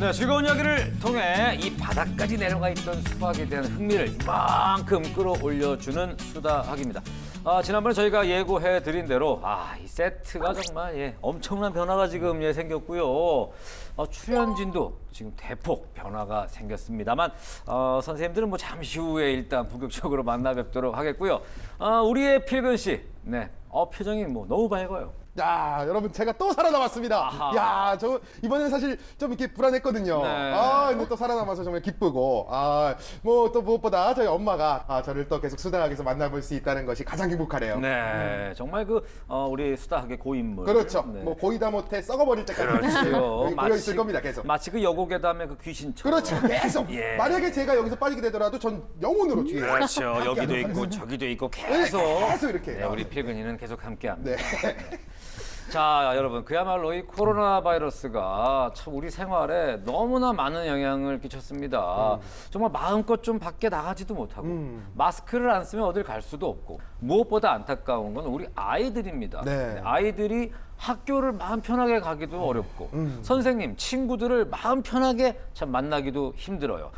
네, 즐거운 이야기를 통해 이 바닥까지 내려가 있던 수학에 대한 흥미를 이만큼 끌어올려주는 수다학입니다. 지난번에 저희가 예고해드린 대로 이 세트가 정말 엄청난 변화가 지금 생겼고요. 출연진도 지금 대폭 변화가 생겼습니다만 선생님들은 뭐 잠시 후에 일단 본격적으로 만나 뵙도록 하겠고요. 우리의 필근 씨, 표정이 뭐 너무 밝아요. 야, 여러분 제가 또 살아남았습니다. 아하. 야, 저 이번에는 사실 좀 이렇게 불안했거든요. 네. 근데 또 살아남아서 정말 기쁘고, 뭐 또 무엇보다 저희 엄마가 저를 또 계속 수다학에서 만나볼 수 있다는 것이 가장 행복하네요. 네, 정말 우리 수다학의 고인물. 그렇죠. 네. 뭐 고이다 못해 썩어버릴 때까지 그렇죠. 고여 있을 겁니다. 계속. 마치 그 여고괴담의 그 귀신처럼. 그렇죠. 계속. 예. 만약에 제가 여기서 빠지게 되더라도 전 영혼으로 뒤에. 그렇죠. 여기도 있고 저기도 있고 계속. 계속 이렇게. 네, 우리 필근이는 계속 함께합니다. 네. 자, 여러분, 그야말로 이 코로나 바이러스가 참 우리 생활에 너무나 많은 영향을 끼쳤습니다. 정말 마음껏 좀 밖에 나가지도 못하고 마스크를 안 쓰면 어딜 갈 수도 없고 무엇보다 안타까운 건 우리 아이들입니다. 네. 아이들이 학교를 마음 편하게 가기도 어렵고 선생님, 친구들을 마음 편하게 참 만나기도 힘들어요.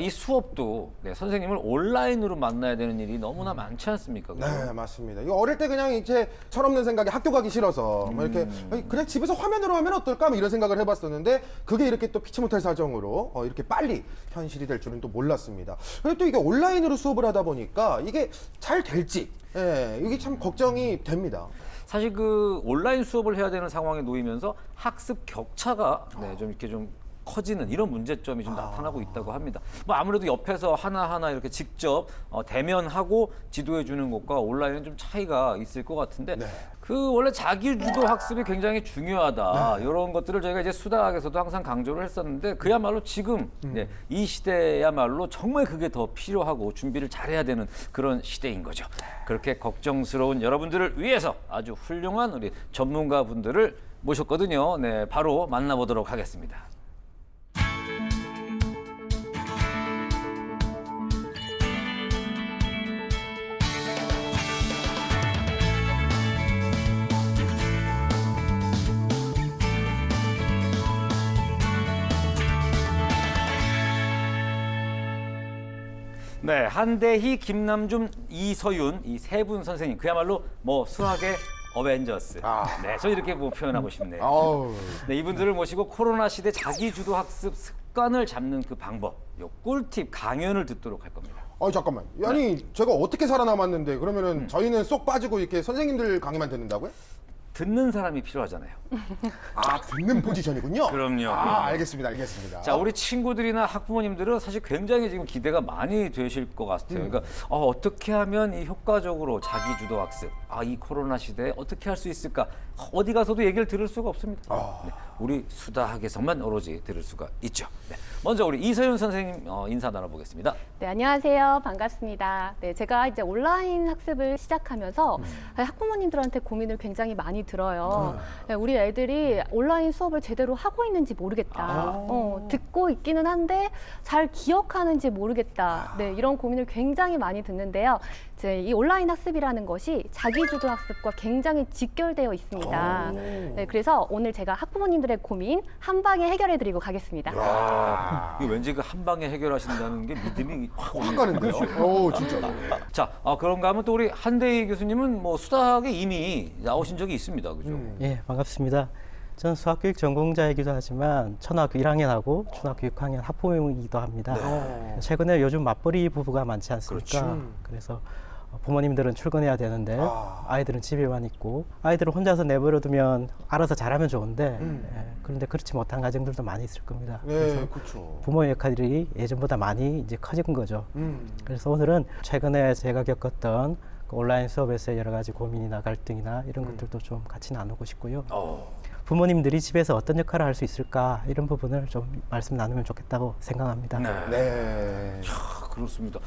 이 수업도 선생님을 온라인으로 만나야 되는 일이 너무나 많지 않습니까? 그죠? 네, 맞습니다. 이거 어릴 때 그냥 이제 철없는 생각에 학교 가기 싫어서 뭐 이렇게 그냥 집에서 화면으로 하면 어떨까? 뭐 이런 생각을 해봤었는데 그게 이렇게 또 피치 못할 사정으로 이렇게 빨리 현실이 될 줄은 또 몰랐습니다. 그리고 또 이게 온라인으로 수업을 하다 보니까 이게 잘 될지 이게 참 걱정이 됩니다. 사실 그 온라인 수업을 해야 되는 상황에 놓이면서 학습 격차가 좀 이렇게 좀 커지는 이런 문제점이 좀 나타나고 있다고 합니다. 뭐 아무래도 옆에서 하나하나 이렇게 직접 대면하고 지도해 주는 것과 온라인은 좀 차이가 있을 것 같은데 그 원래 자기 주도 학습이 굉장히 중요하다. 이런 것들을 저희가 이제 수다학에서도 항상 강조를 했었는데 그야말로 지금 이 시대야말로 정말 그게 더 필요하고 준비를 잘해야 되는 그런 시대인 거죠. 그렇게 걱정스러운 여러분들을 위해서 아주 훌륭한 우리 전문가분들을 모셨거든요. 네, 바로 만나보도록 하겠습니다. 네, 한대희, 김남준, 이서윤 이 세 분 선생님 그야말로 뭐 수학의 어벤져스. 네, 저 이렇게 뭐 표현하고 싶네요. 아우. 네, 이분들을 모시고 코로나 시대 자기주도 학습 습관을 잡는 그 방법, 요 꿀팁 강연을 듣도록 할 겁니다. 잠깐만. 아니, 제가 어떻게 살아남았는데 그러면은 저희는 쏙 빠지고 이렇게 선생님들 강의만 듣는다고요? 듣는 사람이 필요하잖아요. 듣는 포지션이군요. 그럼요. 알겠습니다. 자, 우리 친구들이나 학부모님들은 사실 굉장히 지금 기대가 많이 되실 것 같아요. 그러니까 어떻게 하면 이 효과적으로 자기주도 학습, 이 코로나 시대에 어떻게 할 수 있을까? 어디 가서도 얘기를 들을 수가 없습니다. 네, 우리 수다학에서만 오로지 들을 수가 있죠. 네, 먼저 우리 이서윤 선생님 인사 나눠보겠습니다. 네, 안녕하세요. 반갑습니다. 네, 제가 이제 온라인 학습을 시작하면서 학부모님들한테 고민을 굉장히 많이 들어요. 네, 우리 애들이 온라인 수업을 제대로 하고 있는지 모르겠다. 듣고 있기는 한데 잘 기억하는지 모르겠다. 네, 이런 고민을 굉장히 많이 듣는데요. 이제 이 온라인 학습이라는 것이 자기주도 학습과 굉장히 직결되어 있습니다. 네, 그래서 오늘 제가 학부모님들의 고민 한 방에 해결해드리고 가겠습니다. 이거 왠지 그 한 방에 해결하신다는 게 믿음이 확 가는데요? 진짜. 자, 그런가 하면 또 우리 한대희 교수님은 뭐 수다학에 이미 나오신 적이 있습니다. 그죠? 예, 반갑습니다. 저는 수학교육 전공자이기도 하지만 초등학교 1학년하고 중학교 6학년 학부모이기도 합니다. 최근에 요즘 맞벌이 부부가 많지 않습니까? 그래서 부모님들은 출근해야 되는데 아이들은 집에만 있고 아이들을 혼자서 내버려두면 알아서 잘하면 좋은데 그런데 그렇지 못한 가정들도 많이 있을 겁니다. 그래서 그렇죠. 부모의 역할이 예전보다 많이 이제 커진 거죠. 그래서 오늘은 최근에 제가 겪었던 그 온라인 수업에서 여러 가지 고민이나 갈등이나 이런 것들도 좀 같이 나누고 싶고요. 부모님들이 집에서 어떤 역할을 할 수 있을까 이런 부분을 좀 말씀 나누면 좋겠다고 생각합니다. 네. 그렇습니다.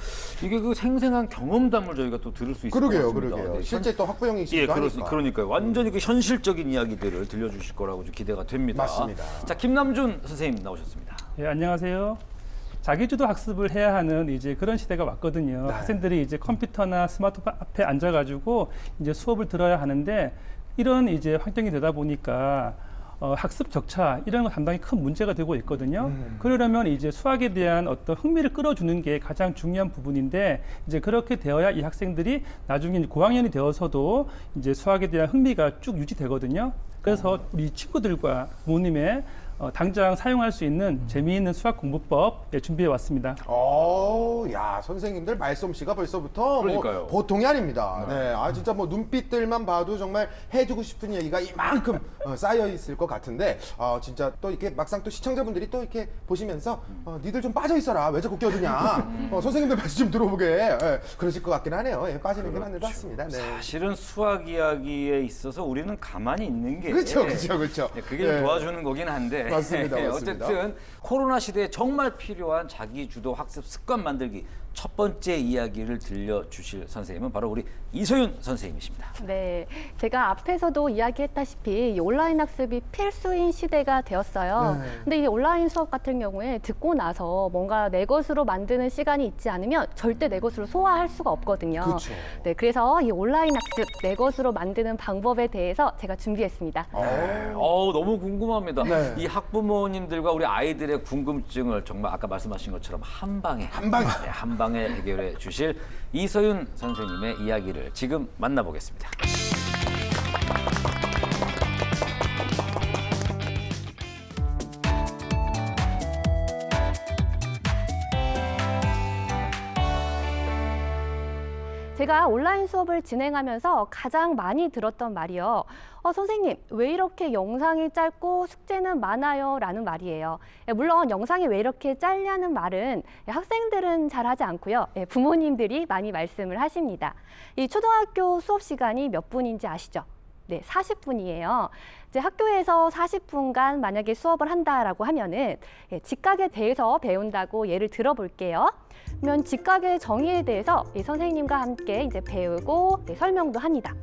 이게 그 생생한 경험담을 저희가 또 들을 수 있을 것 같습니다. 그러게요. 네, 실제 또 학부형이시기도 하니까. 그러니까요. 완전히 그 현실적인 이야기들을 들려주실 거라고 좀 기대가 됩니다. 맞습니다. 자, 김남준 선생님 나오셨습니다. 예, 안녕하세요. 자기주도 학습을 해야 하는 이제 그런 시대가 왔거든요. 학생들이 이제 컴퓨터나 스마트폰 앞에 앉아가지고 이제 수업을 들어야 하는데 이런 이제 환경이 되다 보니까 학습 격차 이런 건 상당히 큰 문제가 되고 있거든요. 그러려면 이제 수학에 대한 어떤 흥미를 끌어주는 게 가장 중요한 부분인데 이제 그렇게 되어야 이 학생들이 나중에 고학년이 되어서도 이제 수학에 대한 흥미가 쭉 유지되거든요. 그래서 우리 친구들과 부모님의 당장 사용할 수 있는 재미있는 수학 공부법 준비해 왔습니다. 야, 선생님들 말솜씨가 벌써부터 그러니까요. 뭐 보통이 아닙니다. 네, 진짜 뭐 눈빛들만 봐도 정말 해주고 싶은 얘기가 이만큼 쌓여 있을 것 같은데, 진짜 또 이렇게 막상 또 시청자분들이 또 이렇게 보시면서, 니들 좀 빠져 있어라. 왜 자꾸 껴드냐. 선생님들 말씀 좀 들어보게. 그러실 것 같긴 하네요. 빠지는 게 맞는 것 같습니다. 네. 사실은 수학 이야기에 있어서 우리는 가만히 있는 게 그렇죠. 네, 그게 좀 도와주는 거긴 한데 맞습니다. 어쨌든 코로나 시대에 정말 필요한 자기 주도 학습 습관 만들기 첫 번째 이야기를 들려주실 선생님은 바로 우리 이소윤 선생님이십니다. 네, 제가 앞에서도 이야기했다시피 이 온라인 학습이 필수인 시대가 되었어요. 네. 근데 이 온라인 수업 같은 경우에 듣고 나서 뭔가 내 것으로 만드는 시간이 있지 않으면 절대 내 것으로 소화할 수가 없거든요. 그렇죠. 네, 그래서 이 온라인 학습 내 것으로 만드는 방법에 대해서 제가 준비했습니다. 너무 궁금합니다. 네. 이 학부모님들과 우리 아이들의 궁금증을 정말 아까 말씀하신 것처럼 한 방에 해결해 주실 이소윤 선생님의 이야기를 지금 만나보겠습니다. 제가 온라인 수업을 진행하면서 가장 많이 들었던 말이요. 선생님, 왜 이렇게 영상이 짧고 숙제는 많아요? 라는 말이에요. 물론 영상이 왜 이렇게 짧냐는 말은 학생들은 잘 하지 않고요. 부모님들이 많이 말씀을 하십니다. 이 초등학교 수업 시간이 몇 분인지 아시죠? 네, 40분이에요. 이제 학교에서 40분간 만약에 수업을 한다라고 하면은 직각에 대해서 배운다고 예를 들어볼게요. 그러면 직각의 정의에 대해서 이 선생님과 함께 이제 배우고 설명도 합니다.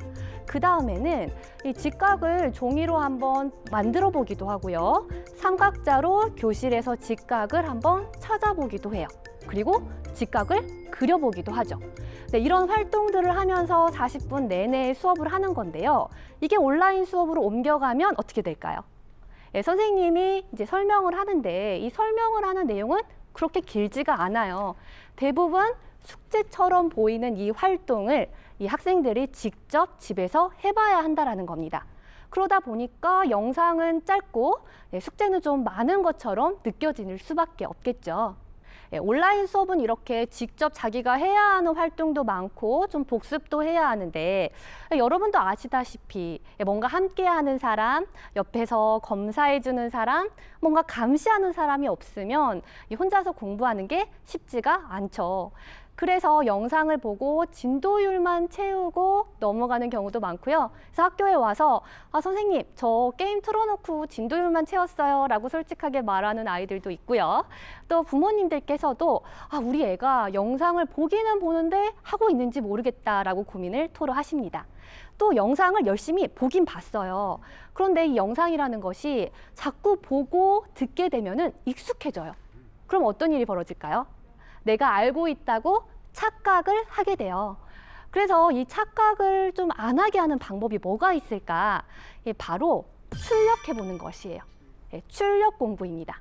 그 다음에는 이 직각을 종이로 한번 만들어 보기도 하고요. 삼각자로 교실에서 직각을 한번 찾아보기도 해요. 그리고 직각을 그려보기도 하죠. 네, 이런 활동들을 하면서 40분 내내 수업을 하는 건데요. 이게 온라인 수업으로 옮겨가면 어떻게 될까요? 선생님이 이제 설명을 하는데 이 설명을 하는 내용은 그렇게 길지가 않아요. 대부분 숙제처럼 보이는 이 활동을 이 학생들이 직접 집에서 해봐야 한다는 겁니다. 그러다 보니까 영상은 짧고 숙제는 좀 많은 것처럼 느껴질 수밖에 없겠죠. 온라인 수업은 이렇게 직접 자기가 해야 하는 활동도 많고 좀 복습도 해야 하는데 여러분도 아시다시피 뭔가 함께하는 사람, 옆에서 검사해주는 사람, 뭔가 감시하는 사람이 없으면 혼자서 공부하는 게 쉽지가 않죠. 그래서 영상을 보고 진도율만 채우고 넘어가는 경우도 많고요. 그래서 학교에 와서 선생님, 저 게임 틀어놓고 진도율만 채웠어요 라고 솔직하게 말하는 아이들도 있고요. 또 부모님들께서도 우리 애가 영상을 보기는 보는데 하고 있는지 모르겠다라고 고민을 토로하십니다. 또 영상을 열심히 보긴 봤어요. 그런데 이 영상이라는 것이 자꾸 보고 듣게 되면은 익숙해져요. 그럼 어떤 일이 벌어질까요? 내가 알고 있다고 착각을 하게 돼요. 그래서 이 착각을 좀 안 하게 하는 방법이 뭐가 있을까? 바로 출력해보는 것이에요. 출력 공부입니다.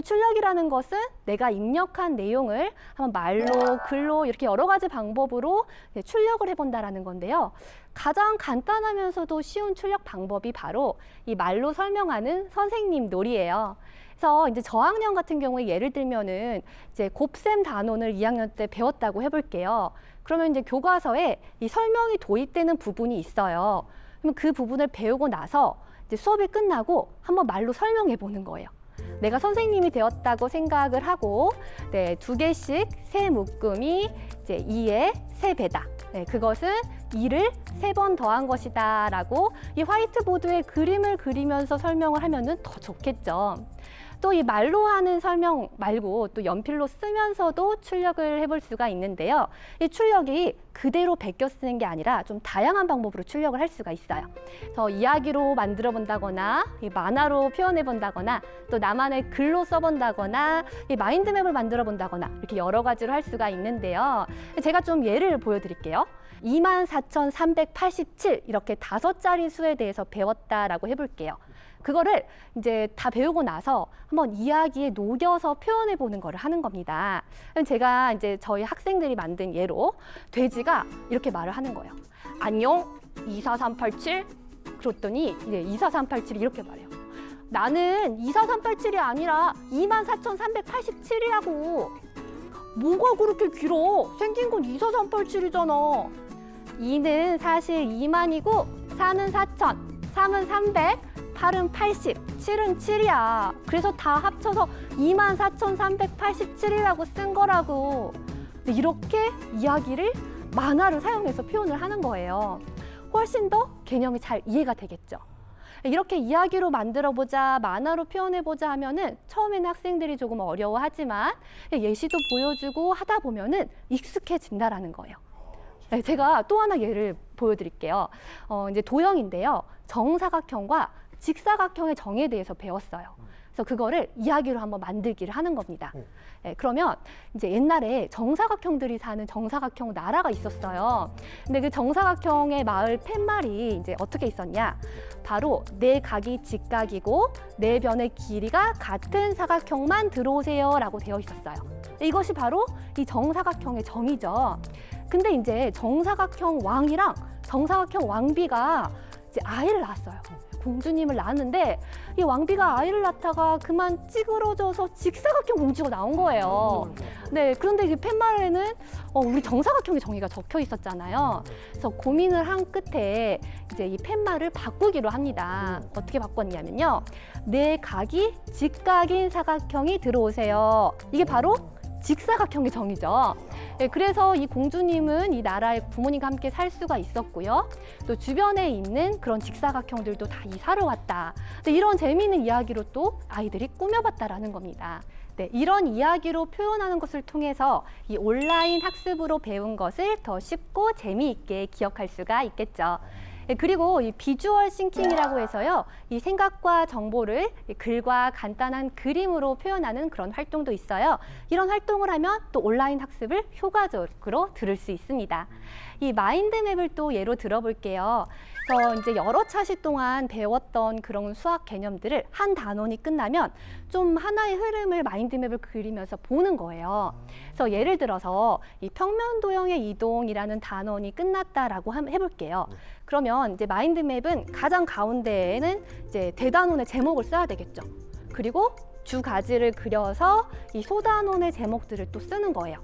출력이라는 것은 내가 입력한 내용을 한번 말로, 글로 이렇게 여러 가지 방법으로 출력을 해본다라는 건데요. 가장 간단하면서도 쉬운 출력 방법이 바로 이 말로 설명하는 선생님 놀이예요. 그래서 이제 저학년 같은 경우에 예를 들면은 이제 곱셈 단원을 2학년 때 배웠다고 해볼게요. 그러면 이제 교과서에 이 설명이 도입되는 부분이 있어요. 그럼 그 부분을 배우고 나서 이제 수업이 끝나고 한번 말로 설명해 보는 거예요. 내가 선생님이 되었다고 생각을 하고, 네, 2개씩 세 묶음이 이제 2의 3배다. 네, 그것은 2를 3번 더한 것이다라고 이 화이트보드에 그림을 그리면서 설명을 하면은 더 좋겠죠. 또 이 말로 하는 설명 말고 또 연필로 쓰면서도 출력을 해볼 수가 있는데요. 이 출력이 그대로 베껴 쓰는 게 아니라 좀 다양한 방법으로 출력을 할 수가 있어요. 그래서 이야기로 만들어 본다거나 이 만화로 표현해 본다거나 또 나만의 글로 써본다거나 이 마인드맵을 만들어 본다거나 이렇게 여러 가지로 할 수가 있는데요. 제가 좀 예를 보여드릴게요. 24,387 이렇게 5자리 수에 대해서 배웠다라고 해볼게요. 그거를 이제 다 배우고 나서 한번 이야기에 녹여서 표현해 보는 거를 하는 겁니다. 그럼 제가 이제 저희 학생들이 만든 예로 돼지가 이렇게 말을 하는 거예요. 안녕, 24387. 그랬더니 이제 24387이 이렇게 말해요. 나는 24387이 아니라 24,387이라고. 뭐가 그렇게 길어? 생긴 건 24387이잖아. 2는 사실 2만이고 4는 4천, 3은 300, 8은 80, 7은 7이야. 그래서 다 합쳐서 24,387이라고 쓴 거라고. 이렇게 이야기를 만화를 사용해서 표현을 하는 거예요. 훨씬 더 개념이 잘 이해가 되겠죠. 이렇게 이야기로 만들어보자, 만화로 표현해보자 하면은 처음에는 학생들이 조금 어려워하지만 예시도 보여주고 하다 보면은 익숙해진다라는 거예요. 네, 제가 또 하나 예를 보여드릴게요. 이제 도형인데요. 정사각형과 직사각형의 정에 대해서 배웠어요. 그래서 그거를 이야기로 한번 만들기를 하는 겁니다. 네, 그러면 이제 옛날에 정사각형들이 사는 정사각형 나라가 있었어요. 근데 그 정사각형의 마을 팻말이 이제 어떻게 있었냐? 바로 네 각이 직각이고 네 변의 길이가 같은 사각형만 들어오세요라고 되어 있었어요. 이것이 바로 이 정사각형의 정이죠. 근데 이제 정사각형 왕이랑 정사각형 왕비가 이제 아이를 낳았어요. 공주님을 낳았는데 이 왕비가 아이를 낳다가 그만 찌그러져서 직사각형 공주가 나온 거예요. 네, 그런데 이 팻말에는 우리 정사각형의 정의가 적혀 있었잖아요. 그래서 고민을 한 끝에 이제 이 팻말을 바꾸기로 합니다. 어떻게 바꿨냐면요. 네 각이 직각인 사각형이 들어오세요. 이게 바로 직사각형의 정의죠. 네, 그래서 이 공주님은 이 나라의 부모님과 함께 살 수가 있었고요. 또 주변에 있는 그런 직사각형들도 다 이사를 왔다. 네, 이런 재미있는 이야기로 또 아이들이 꾸며봤다라는 겁니다. 네, 이런 이야기로 표현하는 것을 통해서 이 온라인 학습으로 배운 것을 더 쉽고 재미있게 기억할 수가 있겠죠. 네, 그리고 이 비주얼 싱킹이라고 해서요, 이 생각과 정보를 글과 간단한 그림으로 표현하는 그런 활동도 있어요. 이런 활동을 하면 또 온라인 학습을 효과적으로 들을 수 있습니다. 이 마인드맵을 또 예로 들어볼게요. 그래서 이제 여러 차시 동안 배웠던 그런 수학 개념들을 한 단원이 끝나면 좀 하나의 흐름을 마인드맵을 그리면서 보는 거예요. 그래서 예를 들어서 이 평면도형의 이동이라는 단원이 끝났다라고 해볼게요. 그러면 이제 마인드맵은 가장 가운데에는 이제 대단원의 제목을 써야 되겠죠. 그리고 주 가지를 그려서 이 소단원의 제목들을 또 쓰는 거예요.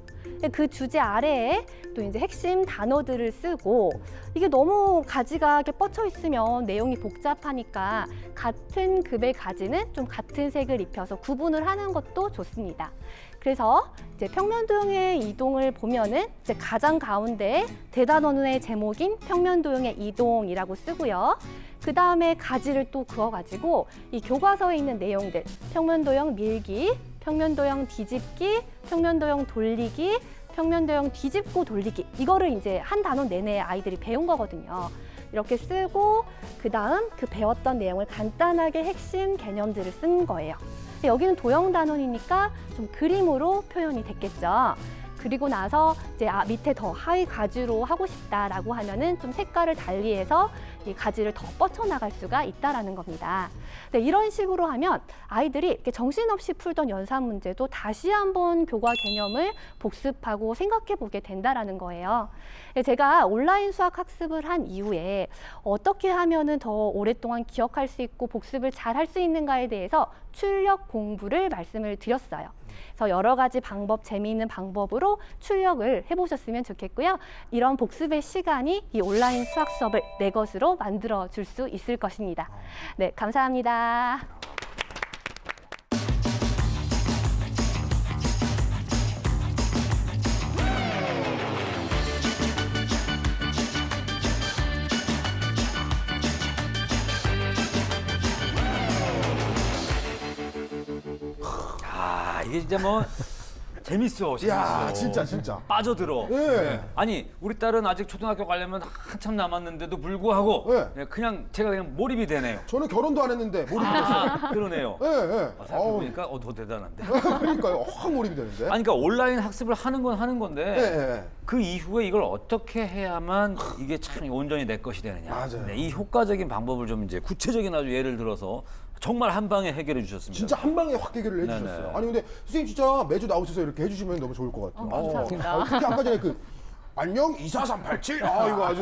그 주제 아래에 또 이제 핵심 단어들을 쓰고, 이게 너무 가지가 이렇게 뻗쳐 있으면 내용이 복잡하니까 같은 급의 가지는 좀 같은 색을 입혀서 구분을 하는 것도 좋습니다. 그래서 이제 평면도형의 이동을 보면은 이제 가장 가운데에 대단원의 제목인 평면도형의 이동이라고 쓰고요. 그 다음에 가지를 또 그어가지고 이 교과서에 있는 내용들, 평면도형 밀기, 평면도형 뒤집기, 평면도형 돌리기, 평면도형 뒤집고 돌리기, 이거를 이제 한 단원 내내 아이들이 배운 거거든요. 이렇게 쓰고 그 다음 그 배웠던 내용을 간단하게 핵심 개념들을 쓴 거예요. 여기는 도형 단원이니까 좀 그림으로 표현이 됐겠죠. 그리고 나서 이제 밑에 더 하위 가지로 하고 싶다라고 하면은 좀 색깔을 달리해서 이 가지를 더 뻗쳐나갈 수가 있다라는 겁니다. 네, 이런 식으로 하면 아이들이 이렇게 정신없이 풀던 연산 문제도 다시 한번 교과 개념을 복습하고 생각해 보게 된다라는 거예요. 네, 제가 온라인 수학 학습을 한 이후에 어떻게 하면은 더 오랫동안 기억할 수 있고 복습을 잘 할 수 있는가에 대해서 출력 공부를 말씀을 드렸어요. 그래서 여러 가지 방법, 재미있는 방법으로 출력을 해보셨으면 좋겠고요. 이런 복습의 시간이 이 온라인 수학 수업을 내 것으로 만들어 줄 수 있을 것입니다. 네, 감사합니다. 이게 진짜 뭐 재밌어. 야, 진짜. 빠져들어. 네. 아니, 우리 딸은 아직 초등학교 가려면 한참 남았는데도 불구하고 네. 그냥 제가 그냥 몰입이 되네요. 저는 결혼도 안 했는데 몰입이 됐어요. 그러네요. 네. 생각해보니까 더 대단한데. 그러니까요. 확 몰입이 되는데. 아니, 그러니까 온라인 학습을 하는 건 하는 건데 네. 그 이후에 이걸 어떻게 해야만 이게 참 온전히 내 것이 되느냐. 맞아요. 네, 이 효과적인 방법을 좀 이제 구체적인 아주 예를 들어서 정말 한 방에 해결해 주셨습니다. 진짜 한 방에 확 해결을 해주셨어요. 네네. 아니 근데 선생님 진짜 매주 나오셔서 이렇게 해주시면 너무 좋을 것 같아요. 감사합니다. 특히 아까 전에 안녕 24387 이거 아주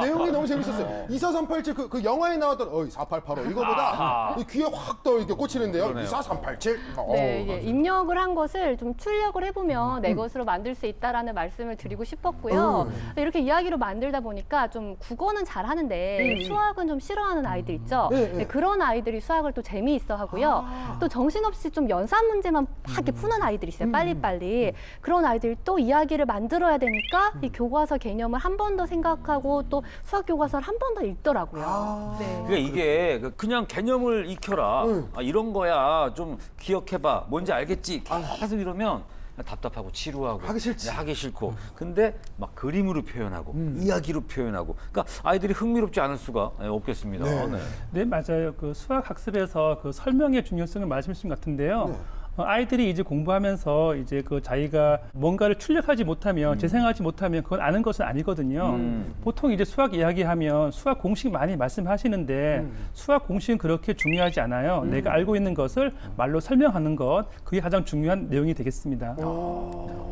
내용이 너무 재밌었어요. 24387 그 영화에 나왔던 4885 이거보다 귀에 확 더 이렇게 꽂히는데요. 24387. 네, 이게 입력을 한 것을 좀 출력을 해보면 내 것으로 만들 수 있다라는 말씀을 드리고 싶었고요. 이렇게 이야기로 만들다 보니까 좀 국어는 잘하는데 수학은 좀 싫어하는 아이들 있죠. 네, 그런 아이들이 수학을 또 재미있어 하고요. 또 정신없이 좀 연산 문제만 막 이렇게 푸는 아이들이 있어요. 빨리빨리. 그런 아이들이 또 이야기를 만들어야 되니까 이 교과서 개념을 한 번 더 생각하고 또 수학 교과서를 한 번 더 읽더라고요. 네. 그러니까 이게 그냥 개념을 익혀라. 이런 거야. 좀 기억해봐. 뭔지 알겠지. 계속 이러면 답답하고 지루하고 하기 싫지. 하기 싫고. 근데 막 그림으로 표현하고 이야기로 표현하고. 그러니까 아이들이 흥미롭지 않을 수가 없겠습니다. 네. 네, 맞아요. 그 수학 학습에서 그 설명의 중요성을 말씀하신 것 같은데요. 아이들이 이제 공부하면서 이제 그 자기가 뭔가를 출력하지 못하면 재생하지 못하면 그건 아는 것은 아니거든요. 보통 이제 수학 이야기하면 수학 공식 많이 말씀하시는데 수학 공식은 그렇게 중요하지 않아요. 내가 알고 있는 것을 말로 설명하는 것, 그게 가장 중요한 내용이 되겠습니다.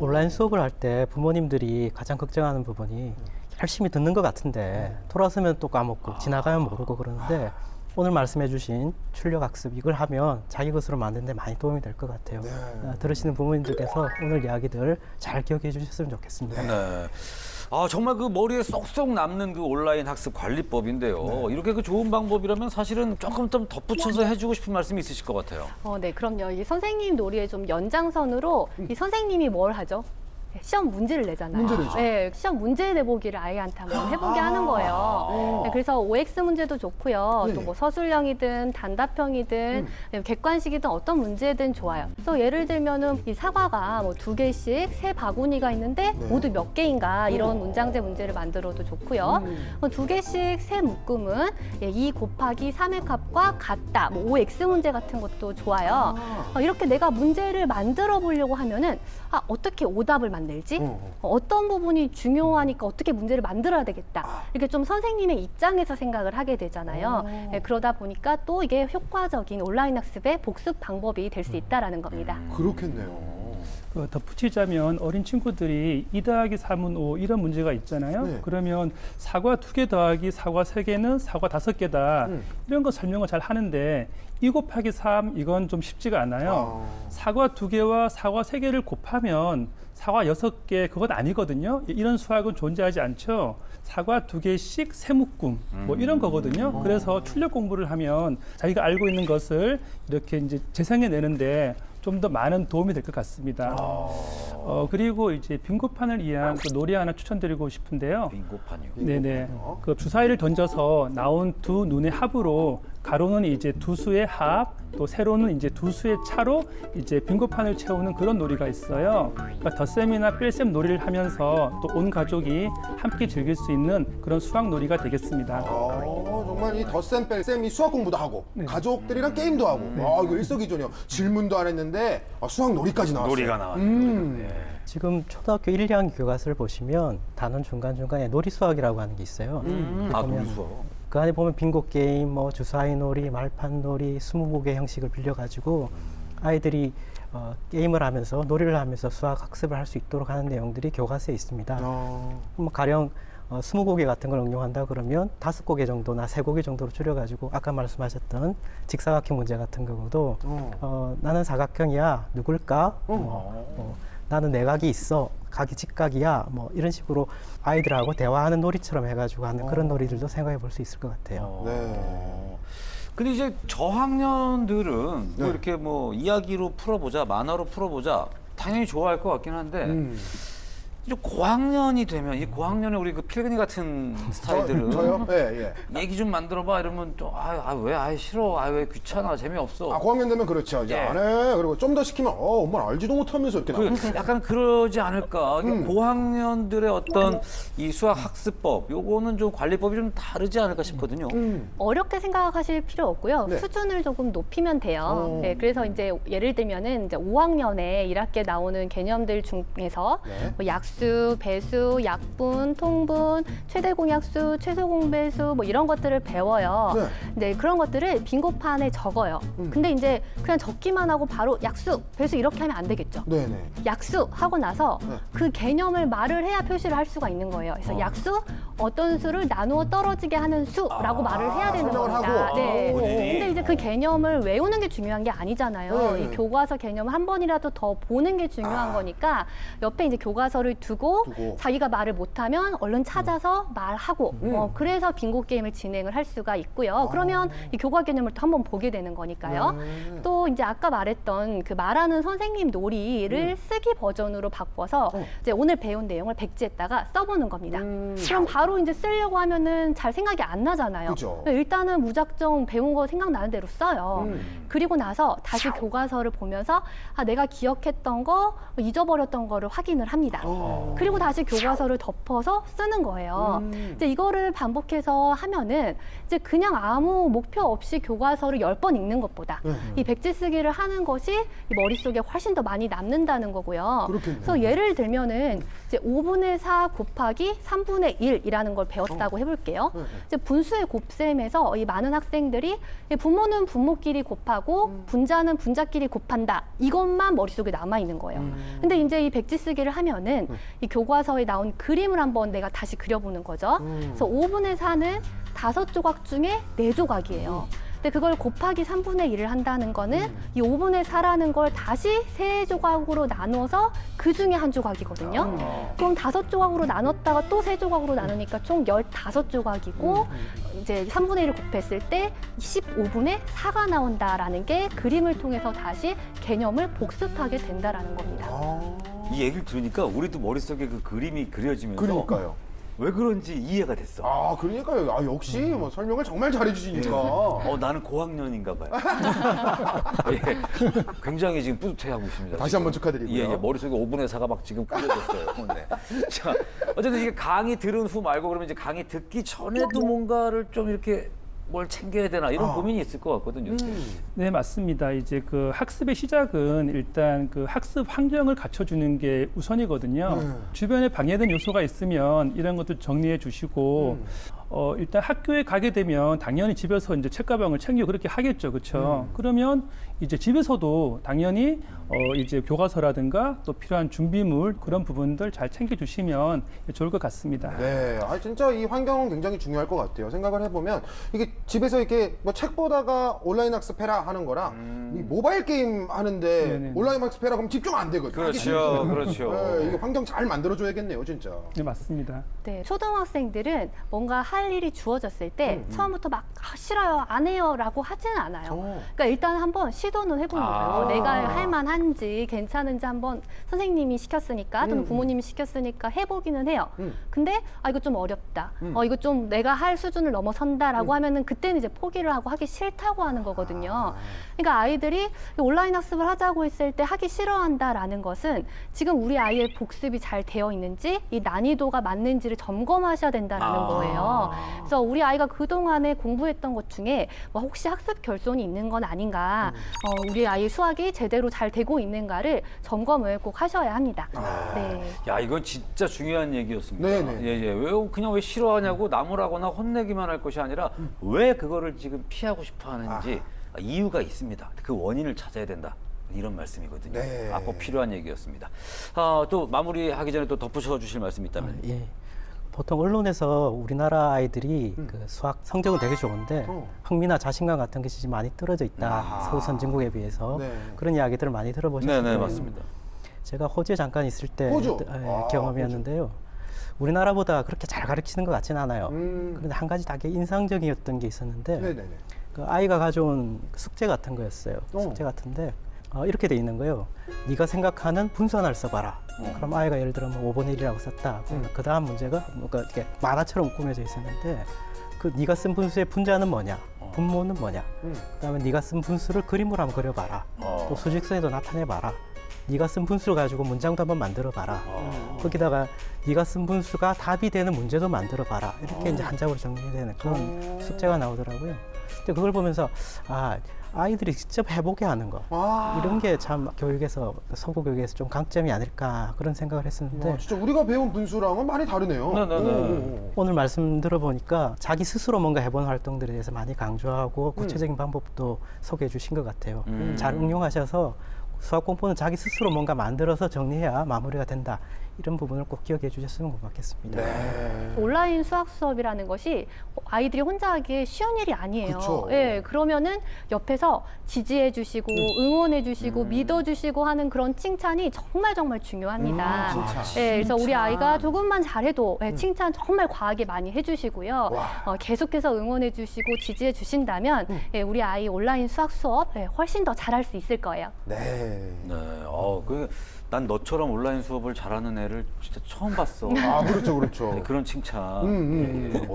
온라인 수업을 할 때 부모님들이 가장 걱정하는 부분이 열심히 듣는 것 같은데 돌아서면 또 까먹고 지나가면 모르고 그러는데 오늘 말씀해 주신 출력학습 이걸 하면 자기 것으로 만드는 데 많이 도움이 될 것 같아요. 들으시는 부모님들께서 오늘 이야기들 잘 기억해 주셨으면 좋겠습니다. 네. 정말 그 머리에 쏙쏙 남는 그 온라인 학습 관리법인데요. 이렇게 그 좋은 방법이라면 사실은 조금 좀 덧붙여서 해주고 싶은 말씀이 있으실 것 같아요. 네, 그럼요. 이 선생님 놀이의 좀 연장선으로 이 선생님이 뭘 하죠? 시험 문제를 내잖아요. 문제를 내죠. 네, 시험 문제 내보기를 아이한테 한번 해보게 하는 거예요. 네, 그래서 OX 문제도 좋고요. 또 뭐 서술형이든 단답형이든 객관식이든 어떤 문제든 좋아요. 그래서 예를 들면은 이 사과가 뭐 2개씩 3바구니가 있는데 모두 몇 개인가 이런 문장제 문제를 만들어도 좋고요. 2개씩 3묶음은 2 곱하기 3의 값과 같다. 뭐 OX 문제 같은 것도 좋아요. 이렇게 내가 문제를 만들어 보려고 하면은 어떻게 오답을 만들지? 어떤 부분이 중요하니까 어떻게 문제를 만들어야 되겠다. 이렇게 좀 선생님의 입장에서 생각을 하게 되잖아요. 네, 그러다 보니까 또 이게 효과적인 온라인 학습의 복습 방법이 될 수 있다라는 겁니다. 그렇겠네요. 덧붙이자면 어린 친구들이 2 더하기 3은 5 이런 문제가 있잖아요. 그러면 사과 2개 더하기 사과 3개는 사과 5개다. 이런 거 설명을 잘 하는데 2 곱하기 3 이건 좀 쉽지가 않아요. 사과 2개와 사과 3개를 곱하면 사과 6개 그건 아니거든요. 이런 수학은 존재하지 않죠. 사과 2개씩 3묶음 뭐 이런 거거든요. 그래서 출력 공부를 하면 자기가 알고 있는 것을 이렇게 이제 재생해내는데 좀 더 많은 도움이 될 것 같습니다. 그리고 이제 빙고판을 이해한 그 놀이 하나 추천드리고 싶은데요. 빙고판이요. 네네. 그 주사위를 던져서 나온 두 눈의 합으로 가로는 이제 두 수의 합, 또 세로는 이제 두 수의 차로 이제 빙고판을 채우는 그런 놀이가 있어요. 그러니까 덧셈이나 뺄셈 놀이를 하면서 또 온 가족이 함께 즐길 수 있는 그런 수학 놀이가 되겠습니다. 정말 이 덧셈 뺄셈 이 수학 공부도 하고 가족들이랑 게임도 하고 이거 일석이조네요. 질문도 안 했는데 수학 놀이까지 나왔어요. 놀이가 나왔네요. 지금 초등학교 1, 2학년 교과서를 보시면 단원 중간중간에 놀이 수학이라고 하는 게 있어요. 놀이 수학. 그 안에 보면 빙고 게임, 뭐 주사위 놀이, 말판 놀이, 스무고개 형식을 빌려가지고 아이들이 게임을 하면서 놀이를 하면서 수학 학습을 할 수 있도록 하는 내용들이 교과서에 있습니다. 뭐 가령 스무고개 같은 걸 응용한다 그러면 5고개 정도나 3고개 정도로 줄여가지고 아까 말씀하셨던 직사각형 문제 같은 경우도 나는 사각형이야 누굴까? 나는 내각이 있어 각이 직각이야 뭐 이런 식으로 아이들하고 대화하는 놀이처럼 해가지고 하는 그런 놀이들도 생각해 볼 수 있을 것 같아요. 근데 이제 저학년들은 뭐 이렇게 뭐 이야기로 풀어보자, 만화로 풀어보자 당연히 좋아할 것 같긴 한데 이제 고학년이 되면 이 고학년에 우리 그 필근이 같은 스타일들은 저요? 얘기 좀 만들어봐 이러면 또 왜 싫어, 왜 귀찮아, 재미없어. 고학년 되면 그렇죠. 이제 안 해. 그리고 좀 더 시키면 엄마는 알지도 못하면서 이렇게 나오고. 약간 그러지 않을까. 고학년들의 어떤 이 수학 학습법, 요거는 좀 관리법이 좀 다르지 않을까 싶거든요. 어렵게 생각하실 필요 없고요. 수준을 조금 높이면 돼요. 그래서 이제 예를 들면은 이제 5학년에 1학기에 나오는 개념들 중에서 뭐 약수 약수, 배수, 약분, 통분, 최대 공약수, 최소 공배수 뭐 이런 것들을 배워요. 네, 그런 것들을 빙고판에 적어요. 근데 이제 그냥 적기만 하고 바로 약수, 배수 이렇게 하면 안 되겠죠. 네네. 약수 하고 나서 네. 그 개념을 말을 해야 표시를 할 수가 있는 거예요. 그래서 약수 어떤 수를 나누어 떨어지게 하는 수라고 말을 해야 되는 설명을 겁니다. 하고. 네. 본인이. 근데 이제 그 개념을 외우는 게 중요한 게 아니잖아요. 네. 이 교과서 개념을 한 번이라도 더 보는 게 중요한 거니까 옆에 이제 교과서를 두고 자기가 말을 못하면 얼른 찾아서 말하고 그래서 빙고 게임을 진행을 할 수가 있고요. 그러면 이 교과 개념을 또 한번 보게 되는 거니까요. 또 이제 아까 말했던 그 말하는 선생님 놀이를 쓰기 버전으로 바꿔서 이제 오늘 배운 내용을 백지에다가 써보는 겁니다. 그럼 바로 이제 쓰려고 하면은 잘 생각이 안 나잖아요. 그죠. 일단은 무작정 배운 거 생각나는 대로 써요. 그리고 나서 다시 교과서를 보면서 아, 내가 기억했던 거, 잊어버렸던 거를 확인을 합니다. 그리고 다시 교과서를 덮어서 쓰는 거예요. 이제 이거를 반복해서 하면은 이제 그냥 아무 목표 없이 교과서를 10번 읽는 것보다 이 백지 쓰기를 하는 것이 이 머릿속에 훨씬 더 많이 남는다는 거고요. 그렇겠네요. 그래서 예를 들면은 이제 5분의 4 곱하기 3분의 1이라는 걸 배웠다고 해볼게요. 이제 분수의 곱셈에서 이 많은 학생들이 이 분모는 분모끼리 곱하고 분자는 분자끼리 곱한다. 이것만 머릿속에 남아있는 거예요. 근데 이제 이 백지 쓰기를 하면은 이 교과서에 나온 그림을 한번 내가 다시 그려보는 거죠. 그래서 5분의 4는 5조각 중에 4조각이에요. 근데 그걸 곱하기 3분의 1을 한다는 거는 이 5분의 4라는 걸 다시 3조각으로 나눠서 그 중에 한 조각이거든요. 그럼 5조각으로 나눴다가 또 3조각으로 나누니까 총 15조각이고 이제 3분의 1을 곱했을 때 15분의 4가 나온다라는 게 그림을 통해서 다시 개념을 복습하게 된다라는 겁니다. 이 얘기를 들으니까 우리도 머릿속에 그 그림이 그려지면서 그러니까요. 왜 그런지 이해가 됐어. 아, 그러니까요. 아, 역시 뭐 설명을 정말 잘해주시니까. 나는 고학년인가 봐요. 예, 굉장히 지금 뿌듯해하고 있습니다. 다시 지금. 한번 축하드리고요. 예, 머릿속에 5분의 4가 막 지금 그려졌어요. 네. 자, 어쨌든 이게 강의 들은 후 말고 그러면 이제 강의 듣기 전에도 뭔가를 좀 이렇게 뭘 챙겨야 되나 이런 고민이 있을 것 같거든요. 네, 맞습니다. 이제 그 학습의 시작은 일단 그 학습 환경을 갖춰주는 게 우선이거든요. 주변에 방해된 요소가 있으면 이런 것들 정리해 주시고, 일단 학교에 가게 되면 당연히 집에서 이제 책가방을 챙겨 그렇게 하겠죠. 그렇죠? 그러면 이제 집에서도 당연히 이제 교과서라든가 또 필요한 준비물 그런 부분들 잘 챙겨 주시면 좋을 것 같습니다. 네, 아 진짜 이 환경은 굉장히 중요할 것 같아요. 생각을 해보면 이게 집에서 이렇게 뭐 책 보다가 온라인 학습해라 하는 거랑 이 모바일 게임 하는데 네네. 온라인 학습해라 그럼 집중 안 되거든요. 그렇죠, 그렇죠. 네, 이게 환경 잘 만들어줘야겠네요, 진짜. 네, 맞습니다. 네, 초등학생들은 뭔가 할 일이 주어졌을 때 처음부터 막 싫어요, 안 해요라고 하지는 않아요. 그러니까 일단 한번 시도는 해보는 거예요. 내가 할 만한지 괜찮은지 한번 선생님이 시켰으니까 또는 부모님이 시켰으니까 해보기는 해요. 근데 아 이거 좀 어렵다. 이거 좀 내가 할 수준을 넘어선다라고 하면은 그때는 이제 포기를 하고 하기 싫다고 하는 거거든요. 그러니까 아이들이 온라인 학습을 하자고 했을 때 하기 싫어한다라는 것은 지금 우리 아이의 복습이 잘 되어 있는지 이 난이도가 맞는지를 점검하셔야 된다라는 거예요. 그래서 우리 아이가 그동안에 공부했던 것 중에 뭐 혹시 학습 결손이 있는 건 아닌가, 우리 아이 수학이 제대로 잘 되고 있는가를 점검을 꼭 하셔야 합니다. 네. 야, 이건 진짜 중요한 얘기였습니다. 네네. 예, 왜 싫어하냐고 나무라거나 혼내기만 할 것이 아니라 왜 그거를 지금 피하고 싶어 하는지 이유가 있습니다. 그 원인을 찾아야 된다. 이런 말씀이거든요. 네. 꼭 필요한 얘기였습니다. 또 마무리하기 전에 또 덧붙여 주실 말씀이 있다면. 예. 보통 언론에서 우리나라 아이들이 그 수학 성적은 되게 좋은데 흥미나 자신감 같은 것이 많이 떨어져 있다. 서구 선진국에 비해서 네. 그런 이야기들을 많이 들어보셨을 네, 거예요. 맞습니다. 제가 호주에 잠깐 있을 때 호주? 경험이었는데요. 우리나라보다 그렇게 잘 가르치는 것 같지는 않아요. 음. 그런데 한 가지 되게 인상적이었던 게 있었는데 네네네. 그 아이가 가져온 숙제 같은 거였어요. 숙제 같은데 이렇게 돼 있는 거예요. 네가 생각하는 분수 하나를 써봐라. 그럼 아이가 예를 들어 뭐 5분의 1이라고 썼다. 그 다음 문제가 뭔가 이렇게 만화처럼 꾸며져 있었는데 그 네가 쓴 분수의 분자는 뭐냐, 분모는 뭐냐. 그다음에 네가 쓴 분수를 그림으로 한번 그려봐라. 또 수직선에도 나타내봐라. 네가 쓴 분수를 가지고 문장도 한번 만들어봐라. 거기다가 네가 쓴 분수가 답이 되는 문제도 만들어봐라. 이렇게 이제 한 장으로 정리되는 그런 숙제가 나오더라고요. 근데 그걸 보면서 아이들이 직접 해보게 하는 거. 아. 이런 게 참 교육에서 서구 교육에서 좀 강점이 아닐까 그런 생각을 했었는데 와, 진짜 우리가 배운 분수랑은 많이 다르네요. 네네네. 오. 오늘 말씀 들어보니까 자기 스스로 뭔가 해본 활동들에 대해서 많이 강조하고 구체적인 방법도 소개해 주신 것 같아요. 잘 응용하셔서 수학 공부는 자기 스스로 뭔가 만들어서 정리해야 마무리가 된다. 이런 부분을 꼭 기억해 주셨으면 고맙겠습니다. 네. 온라인 수학 수업이라는 것이 아이들이 혼자 하기 쉬운 일이 아니에요. 그쵸. 예, 그러면은 옆에서 지지해 주시고 응원해 주시고 믿어 주시고 하는 그런 칭찬이 정말 정말 중요합니다. 칭찬. 예, 그래서 우리 아이가 조금만 잘해도 예, 칭찬 정말 과하게 많이 해주시고요. 계속해서 응원해 주시고 지지해 주신다면 예, 우리 아이 온라인 수학 수업 예, 훨씬 더 잘할 수 있을 거예요. 네. 네, 난 너처럼 온라인 수업을 잘하는 애를 진짜 처음 봤어. 아, 그렇죠, 그렇죠. 네, 그런 칭찬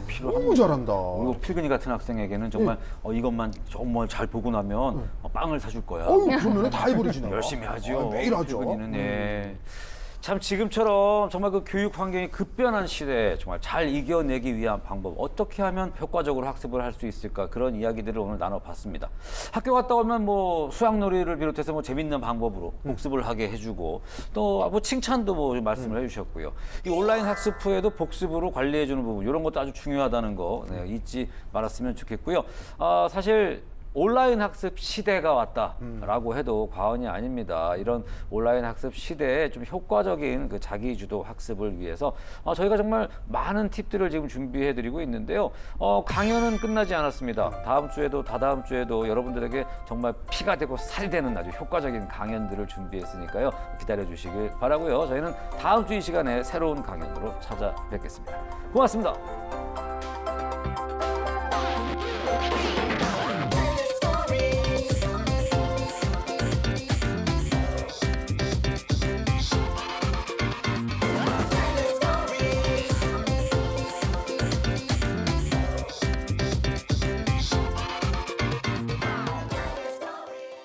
필요합니다. 너무 잘한다. 그리고 필근이 같은 학생에게는 정말 이것만 정말 잘 보고 나면 빵을 사줄 거야. 그러면 다 해버리시나 봐. 열심히 하죠. 매일 하죠. 필근이는 예. 참 지금처럼 정말 그 교육 환경이 급변한 시대에 정말 잘 이겨내기 위한 방법, 어떻게 하면 효과적으로 학습을 할 수 있을까, 그런 이야기들을 오늘 나눠봤습니다. 학교 갔다 오면 뭐 수학놀이를 비롯해서 뭐 재밌는 방법으로 복습을 하게 해주고, 또 뭐 칭찬도 뭐 말씀을 해주셨고요. 이 온라인 학습 후에도 복습으로 관리해주는 부분, 이런 것도 아주 중요하다는 거 잊지 말았으면 좋겠고요. 사실 온라인 학습 시대가 왔다라고 해도 과언이 아닙니다. 이런 온라인 학습 시대에 좀 효과적인 그 자기주도 학습을 위해서 저희가 정말 많은 팁들을 지금 준비해드리고 있는데요. 강연은 끝나지 않았습니다. 다음 주에도 다다음 주에도 여러분들에게 정말 피가 되고 살이 되는 아주 효과적인 강연들을 준비했으니까요. 기다려주시길 바라고요. 저희는 다음 주 이 시간에 새로운 강연으로 찾아뵙겠습니다. 고맙습니다.